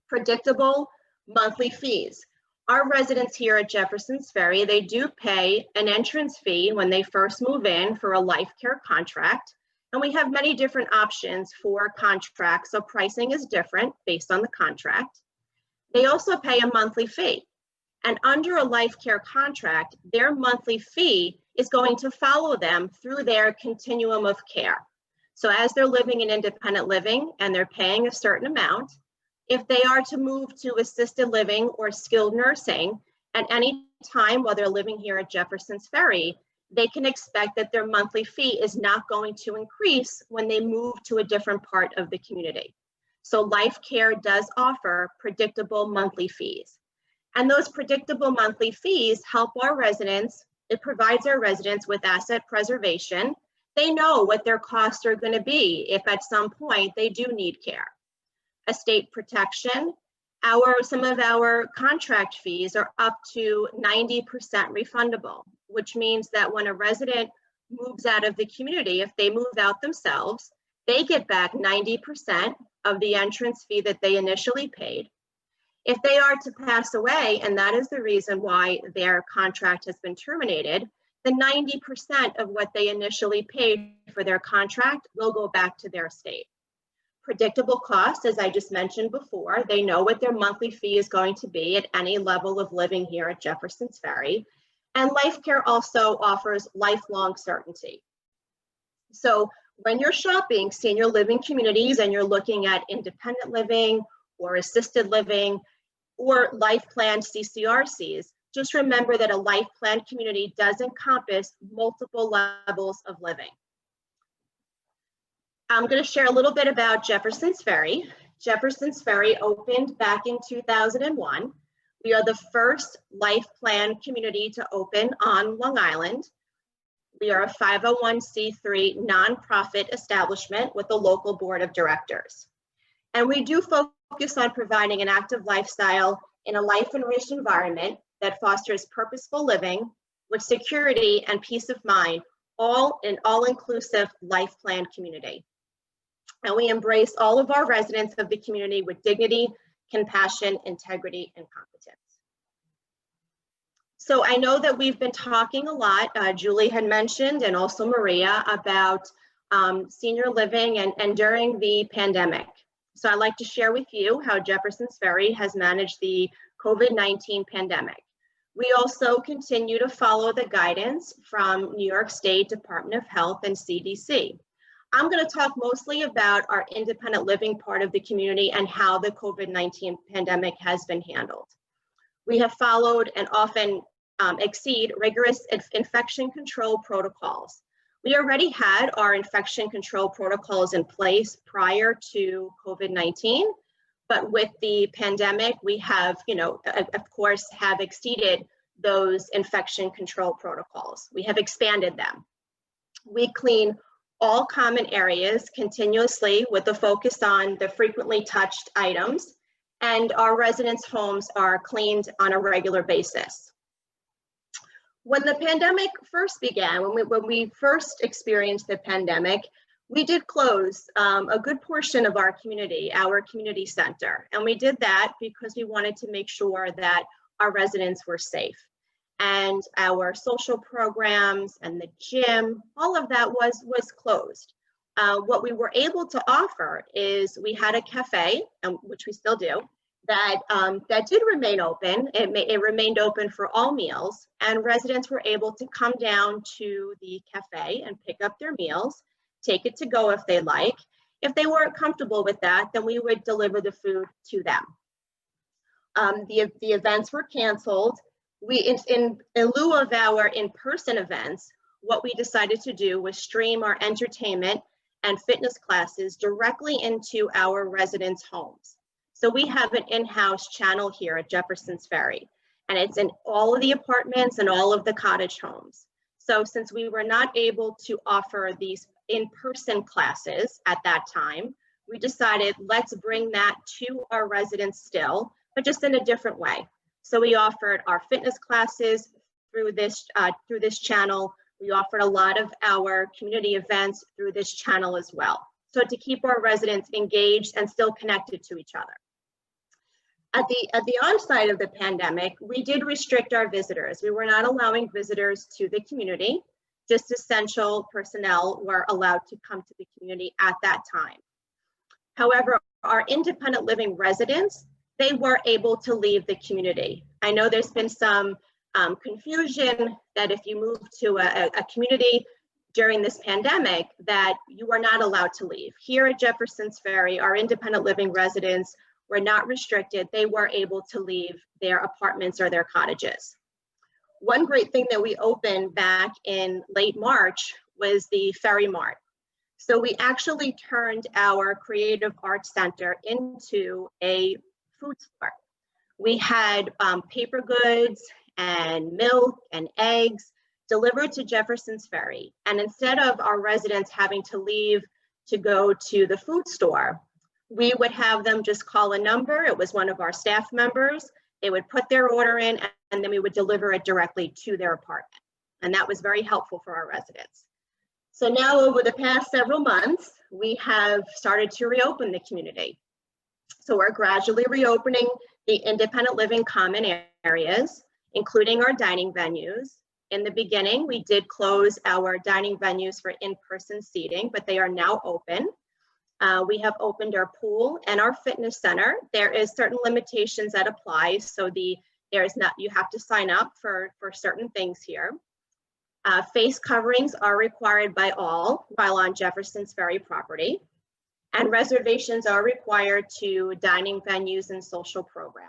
predictable monthly fees. Our residents here at Jefferson's Ferry, they do pay an entrance fee when they first move in for a life care contract. And we have many different options for contracts, so pricing is different based on the contract. They also pay a monthly fee. And under a life care contract, their monthly fee is going to follow them through their continuum of care. So as they're living in independent living and they're paying a certain amount, if they are to move to assisted living or skilled nursing at any time while they're living here at Jefferson's Ferry, they can expect that their monthly fee is not going to increase when they move to a different part of the community. So life care does offer predictable monthly fees. And those predictable monthly fees help our residents. It provides our residents with asset preservation. They know what their costs are going to be if at some point they do need care. Estate protection, some of our contract fees are up to 90% refundable, which means that when a resident moves out of the community, if they move out themselves, they get back 90% of the entrance fee that they initially paid. If they are to pass away, and that is the reason why their contract has been terminated, the 90% of what they initially paid for their contract will go back to their estate. Predictable cost, as I just mentioned before, they know what their monthly fee is going to be at any level of living here at Jefferson's Ferry. And Life Care also offers lifelong certainty. So when you're shopping senior living communities and you're looking at independent living or assisted living or life plan CCRCs, just remember that a life plan community does encompass multiple levels of living. I'm going to share a little bit about Jefferson's Ferry. Jefferson's Ferry opened back in 2001. We are the first life plan community to open on Long Island. We are a 501c3 nonprofit establishment with a local board of directors. And we do focus on providing an active lifestyle in a life-enriched environment that fosters purposeful living with security and peace of mind, all in all-inclusive life plan community. And we embrace all of our residents of the community with dignity, compassion, integrity, and competence. So I know that we've been talking a lot, Julie had mentioned, and also Maria, about senior living and during the pandemic. So I'd like to share with you how Jefferson's Ferry has managed the COVID-19 pandemic. We also continue to follow the guidance from New York State Department of Health and CDC. I'm going to talk mostly about our independent living part of the community and how the COVID-19 pandemic has been handled. We have followed and often exceed rigorous infection control protocols. We already had our infection control protocols in place prior to COVID-19, but with the pandemic, we have, of course, have exceeded those infection control protocols. We have expanded them. We clean all common areas continuously with a focus on the frequently touched items, and our residents' homes are cleaned on a regular basis. When the pandemic first began, when we first experienced the pandemic, we did close a good portion of our community center. And we did that because we wanted to make sure that our residents were safe. And our social programs and the gym, all of that was closed. What we were able to offer is we had a cafe, which we still do, that did remain open. It remained open for all meals, and residents were able to come down to the cafe and pick up their meals, take it to go if they like. If they weren't comfortable with that, then we would deliver the food to them. The events were canceled. In lieu of our in-person events, what we decided to do was stream our entertainment and fitness classes directly into our residents' homes. So we have an in-house channel here at Jefferson's Ferry, and it's in all of the apartments and all of the cottage homes. So since we were not able to offer these in-person classes at that time, we decided let's bring that to our residents still, but just in a different way. So we offered our fitness classes through this channel. We offered a lot of our community events through this channel as well. So to keep our residents engaged and still connected to each other. At the onset of the pandemic, we did restrict our visitors. We were not allowing visitors to the community. Just essential personnel were allowed to come to the community at that time. However, our independent living residents, they were able to leave the community. I know there's been some confusion that if you move to a community during this pandemic, that you are not allowed to leave. Here at Jefferson's Ferry, our independent living residents were not restricted. They were able to leave their apartments or their cottages. One great thing that we opened back in late March was the Ferry Mart. So we actually turned our Creative Arts Center into a food store. We had paper goods and milk and eggs delivered to Jefferson's Ferry. And instead of our residents having to leave to go to the food store, we would have them just call a number. It was one of our staff members. They would put their order in, and then we would deliver it directly to their apartment. And that was very helpful for our residents. So now over the past several months, we have started to reopen the community. So we're gradually reopening the independent living common areas, including our dining venues. In the beginning, we did close our dining venues for in-person seating, but they are now open. We have opened our pool and our fitness center. There is certain limitations that apply, so you have to sign up for certain things here. Face coverings are required by all while on Jefferson's Ferry property, and reservations are required to dining venues and social programs.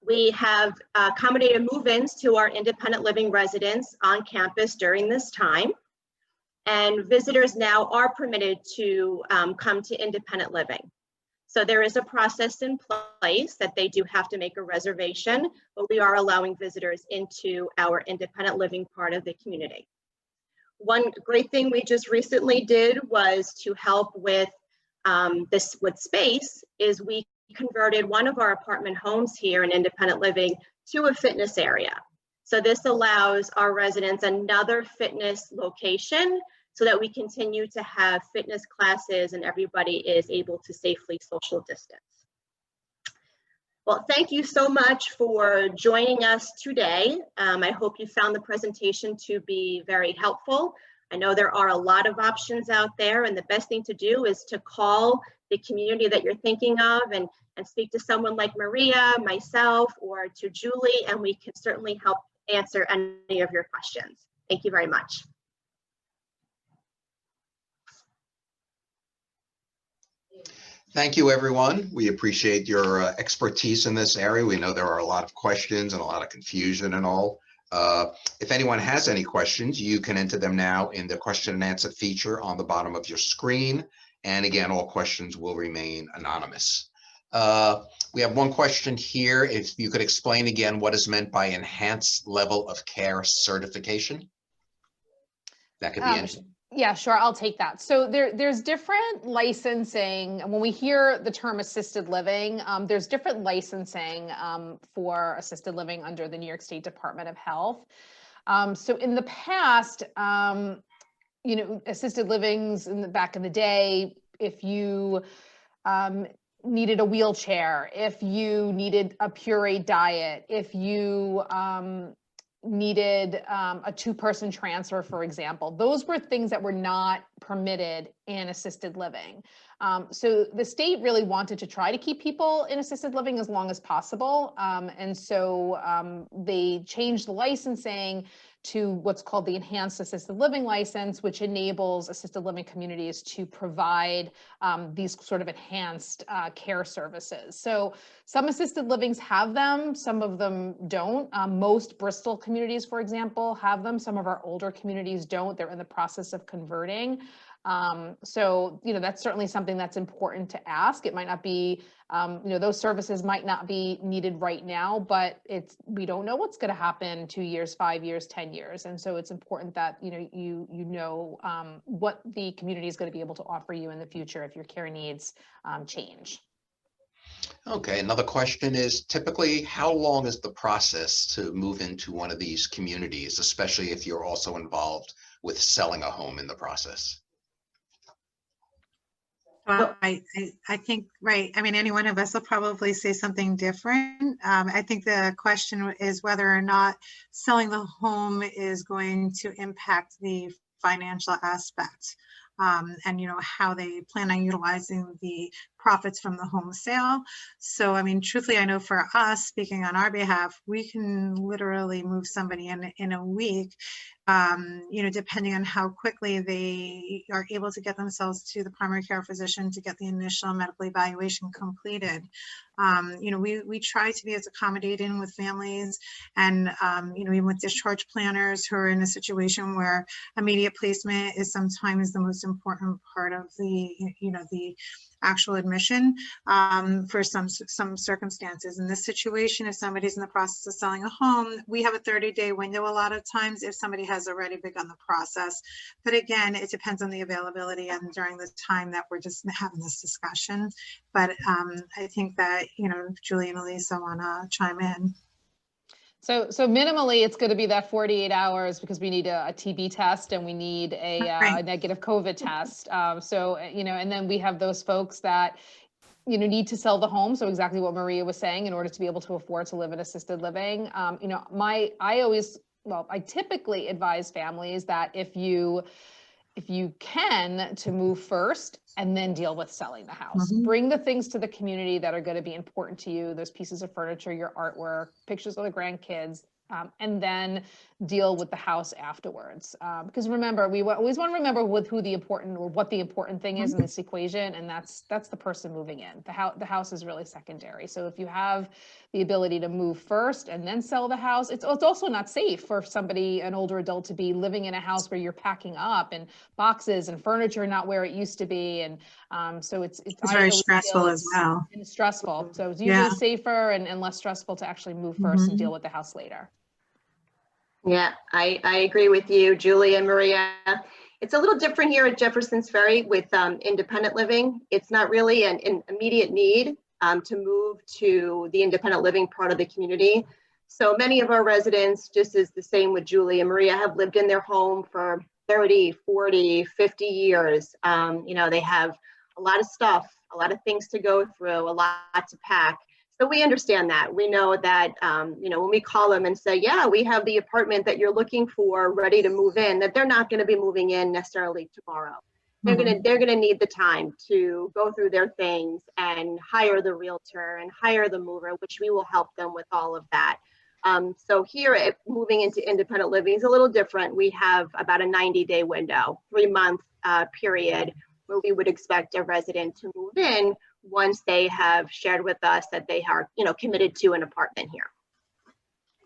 We have accommodated move-ins to our independent living residents on campus during this time, and visitors now are permitted to come to independent living. So there is a process in place that they do have to make a reservation, but we are allowing visitors into our independent living part of the community. One great thing we just recently did was to help with space is we converted one of our apartment homes here in independent living to a fitness area. So this allows our residents another fitness location so that we continue to have fitness classes and everybody is able to safely social distance. Well, thank you so much for joining us today. I hope you found the presentation to be very helpful. I know there are a lot of options out there, and the best thing to do is to call the community that you're thinking of and speak to someone like Maria, myself, or to Julie, and we can certainly help answer any of your questions. Thank you very much. Thank you, everyone. We appreciate your expertise in this area. We know there are a lot of questions and a lot of confusion and all. If anyone has any questions, you can enter them now in the question and answer feature on the bottom of your screen. And again, all questions will remain anonymous. We have one question here. If you could explain again what is meant by enhanced level of care certification. That could be anything. Yeah, sure. I'll take that. So there's different licensing. When we hear the term assisted living, there's different licensing for assisted living under the New York State Department of Health. So in the past, assisted livings in the back in the day, if you needed a wheelchair, if you needed a pureed diet, if you needed a two-person transfer, for example. Those were things that were not permitted in assisted living. So the state really wanted to try to keep people in assisted living as long as possible. And so they changed the licensing to what's called the Enhanced Assisted Living License, which enables assisted living communities to provide these sort of enhanced care services. So some assisted livings have them, some of them don't. Most Bristol communities, for example, have them. Some of our older communities don't. They're in the process of converting. So, that's certainly something that's important to ask. It might not be, those services might not be needed right now, but we don't know what's going to happen 2 years, 5 years, 10 years. And so it's important that, you know what the community is going to be able to offer you in the future if your care needs change. Okay, another question is typically how long is the process to move into one of these communities, especially if you're also involved with selling a home in the process? Well, I think, right. I mean, any one of us will probably say something different. I think the question is whether or not selling the home is going to impact the financial aspect. And how they plan on utilizing the profits from the home sale. So, I mean, truthfully, I know for us, speaking on our behalf, we can literally move somebody in a week, depending on how quickly they are able to get themselves to the primary care physician to get the initial medical evaluation completed. We try to be as accommodating with families and, even with discharge planners who are in a situation where immediate placement is sometimes the most important part of the actual admission for some circumstances. In this situation, if somebody's in the process of selling a home, we have a 30-day window a lot of times if somebody has already begun the process. But again, it depends on the availability and during the time that we're just having this discussion. But I think that, Julie and Alyssa want to chime in. So minimally, it's going to be that 48 hours because we need a TB test and we need a negative COVID test. And then we have those folks that need to sell the home. So exactly what Maria was saying, in order to be able to afford to live in assisted living. I typically advise families that if you can, to move first and then deal with selling the house. Bring the things to the community that are going to be important to you, those pieces of furniture, your artwork, pictures of the grandkids, and then deal with the house afterwards. Because remember, we always want to remember what the important thing is in this equation, and that's the person moving in. The house is really secondary. So if you have the ability to move first and then sell the house, it's also not safe for somebody, an older adult, to be living in a house where you're packing up and boxes and furniture not where it used to be, and so it's very stressful as well. And it's stressful. So it's usually safer and less stressful to actually move first and deal with the house later. Yeah, I agree with you, Julie and Maria. It's a little different here at Jefferson's Ferry with independent living. It's not really an immediate need to move to the independent living part of the community. So many of our residents, just as the same with Julie and Maria, have lived in their home for 30, 40, 50 years. They have a lot of stuff, a lot of things to go through, a lot to pack. So we understand that. We know that, when we call them and say, yeah, we have the apartment that you're looking for ready to move in, that they're not going to be moving in necessarily tomorrow. They're gonna need the time to go through their things and hire the realtor and hire the mover, which we will help them with all of that. So here at moving into independent living is a little different. We have about a 90-day window, 3-month period, where we would expect a resident to move in once they have shared with us that they are, committed to an apartment here.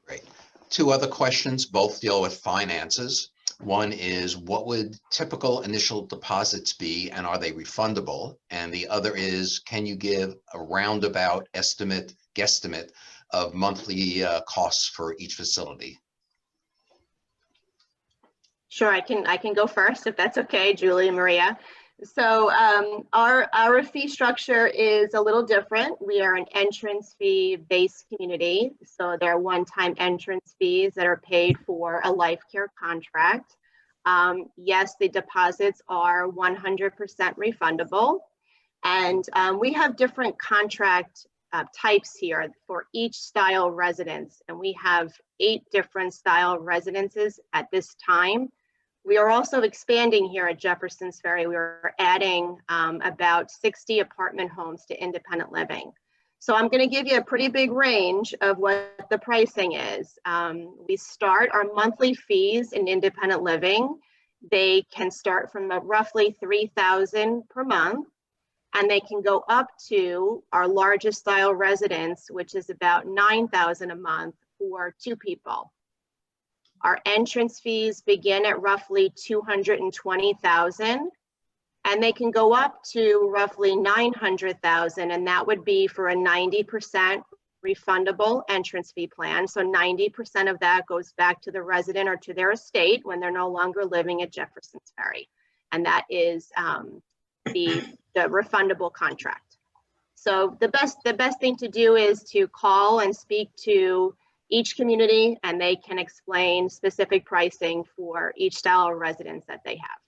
Great. 2 other questions, both deal with finances. One is, what would typical initial deposits be, and are they refundable? And the other is, can you give a roundabout guesstimate of monthly costs for each facility? Sure, I can go first if that's okay, Julie and Maria. So our fee structure is a little different. We are an entrance fee based community. So there are one-time entrance fees that are paid for a life care contract. Yes, the deposits are 100% refundable. And we have different contract types here for each style residence. And we have 8 different style residences at this time. We are also expanding here at Jefferson's Ferry. We are adding about 60 apartment homes to independent living. So I'm going to give you a pretty big range of what the pricing is. We start our monthly fees in independent living. They can start from roughly $3,000 per month, and they can go up to our largest style residence, which is about $9,000 a month for 2 people. Our entrance fees begin at roughly $220,000, and they can go up to roughly $900,000, and that would be for a 90% refundable entrance fee plan. So 90% of that goes back to the resident or to their estate when they're no longer living at Jefferson's Ferry, and that is the refundable contract. So the best thing to do is to call and speak to each community, and they can explain specific pricing for each style of residence that they have.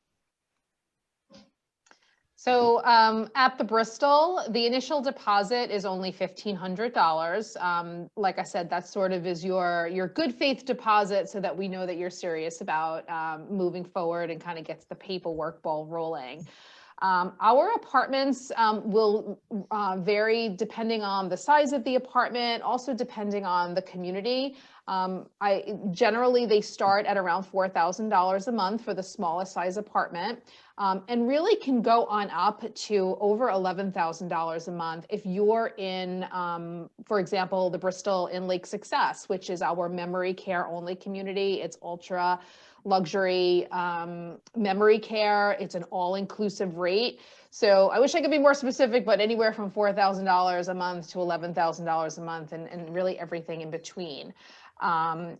So at the Bristol, the initial deposit is only $1,500. Like I said, that sort of is your good faith deposit, so that we know that you're serious about moving forward and kind of gets the paperwork ball rolling. Our apartments will vary depending on the size of the apartment, also depending on the community. Generally, they start at around $4,000 a month for the smallest size apartment, and really can go on up to over $11,000 a month if you're in, for example, the Bristol in Lake Success, which is our memory care only community. It's ultra luxury memory care. It's an all-inclusive rate. So I wish I could be more specific, but anywhere from $4,000 a month to $11,000 a month, and really everything in between. So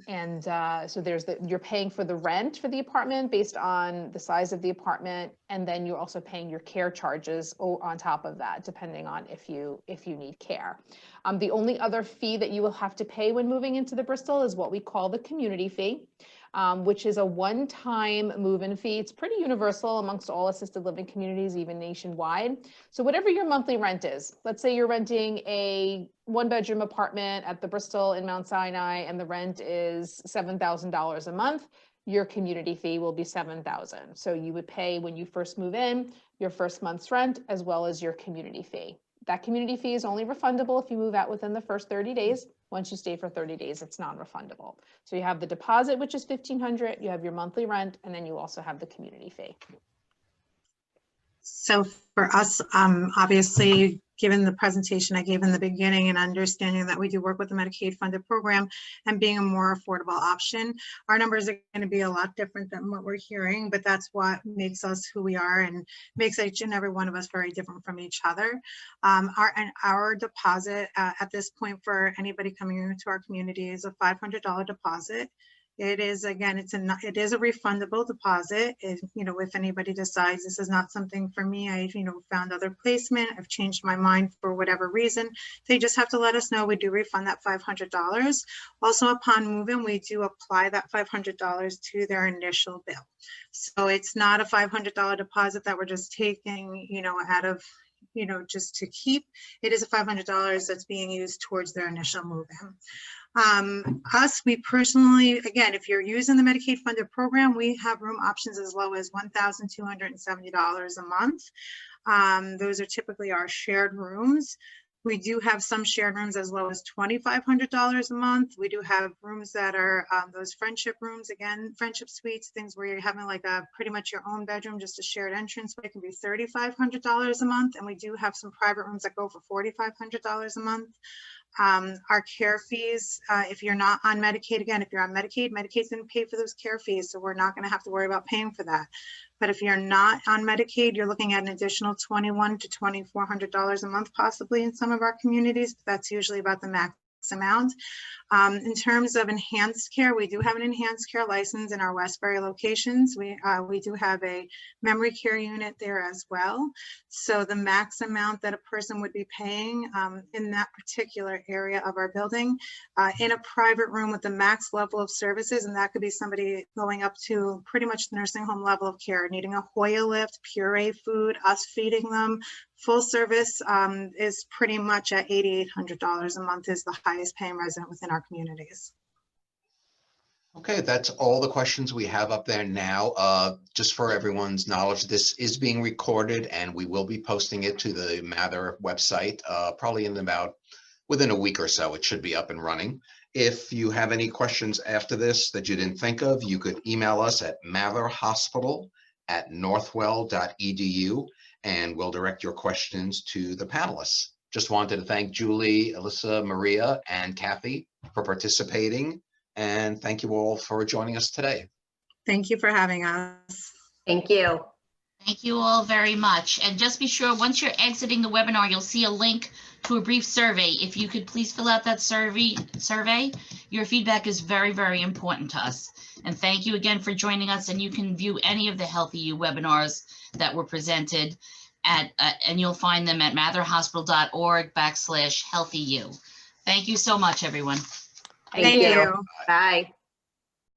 you're paying for the rent for the apartment based on the size of the apartment, and then you're also paying your care charges on top of that, depending on if you need care. The only other fee that you will have to pay when moving into the Bristol is what we call the community fee. which is a one-time move-in fee. It's pretty universal amongst all assisted living communities, even nationwide. So whatever your monthly rent is, let's say you're renting a one-bedroom apartment at the Bristol in Mount Sinai and the rent is $7,000 a month, your community fee will be $7,000. So you would pay when you first move in, your first month's rent, as well as your community fee. That community fee is only refundable if you move out within the first 30 days. Once you stay for 30 days, it's non-refundable. So you have the deposit, which is $1,500, you have your monthly rent, and then you also have the community fee. So for us, obviously, given the presentation I gave in the beginning and understanding that we do work with the Medicaid funded program and being a more affordable option, our numbers are going to be a lot different than what we're hearing, but that's what makes us who we are and makes each and every one of us very different from each other. Our deposit at this point for anybody coming into our community is a $500 deposit. It is, again, it is a refundable deposit. If anybody decides this is not something for me, I, found other placement, I've changed my mind for whatever reason, they just have to let us know. We do refund that $500. Also, upon move-in, we do apply that $500 to their initial bill. So it's not a $500 deposit that we're just taking, out of, just to keep. It is a $500 that's being used towards their initial move-in. We personally, again, if you're using the Medicaid funded program, we have room options as low as $1,270 a month. Those are typically our shared rooms. We do have some shared rooms as low as $2,500 a month. We do have rooms that are those friendship rooms, again, friendship suites, things where you're having like pretty much your own bedroom, just a shared entrance. It can be $3,500 a month. And we do have some private rooms that go for $4,500 a month. Our care fees, if you're not on Medicaid, again, if you're on Medicaid, Medicaid's going to pay for those care fees, so we're not going to have to worry about paying for that. But if you're not on Medicaid, you're looking at an additional $2,100 to $2,400 a month, possibly in some of our communities. That's usually about the max amount. In terms of enhanced care, we do have an enhanced care license in our Westbury locations. We do have a memory care unit there as well. So the max amount that a person would be paying in that particular area of our building in a private room with the max level of services, and that could be somebody going up to pretty much the nursing home level of care, needing a Hoya lift, puree food, us feeding them, full service is pretty much at $8,800 a month is the highest paying resident within our communities. Okay, that's all the questions we have up there now. Just for everyone's knowledge, this is being recorded and we will be posting it to the Mather website probably within a week or so. It should be up and running. If you have any questions after this that you didn't think of, you could email us at matherhospital@northwell.edu and we'll direct your questions to the panelists. Just wanted to thank Julie, Alyssa, Maria, and Kathy for participating. And thank you all for joining us today. Thank you for having us. Thank you. Thank you all very much. And just be sure, once you're exiting the webinar, you'll see a link to a brief survey. If you could please fill out that survey. Your feedback is very, very important to us. And thank you again for joining us. And you can view any of the HealthyU webinars that were presented and you'll find them at matherhospital.org/HealthyU. Thank you so much, everyone. Thank you. Bye.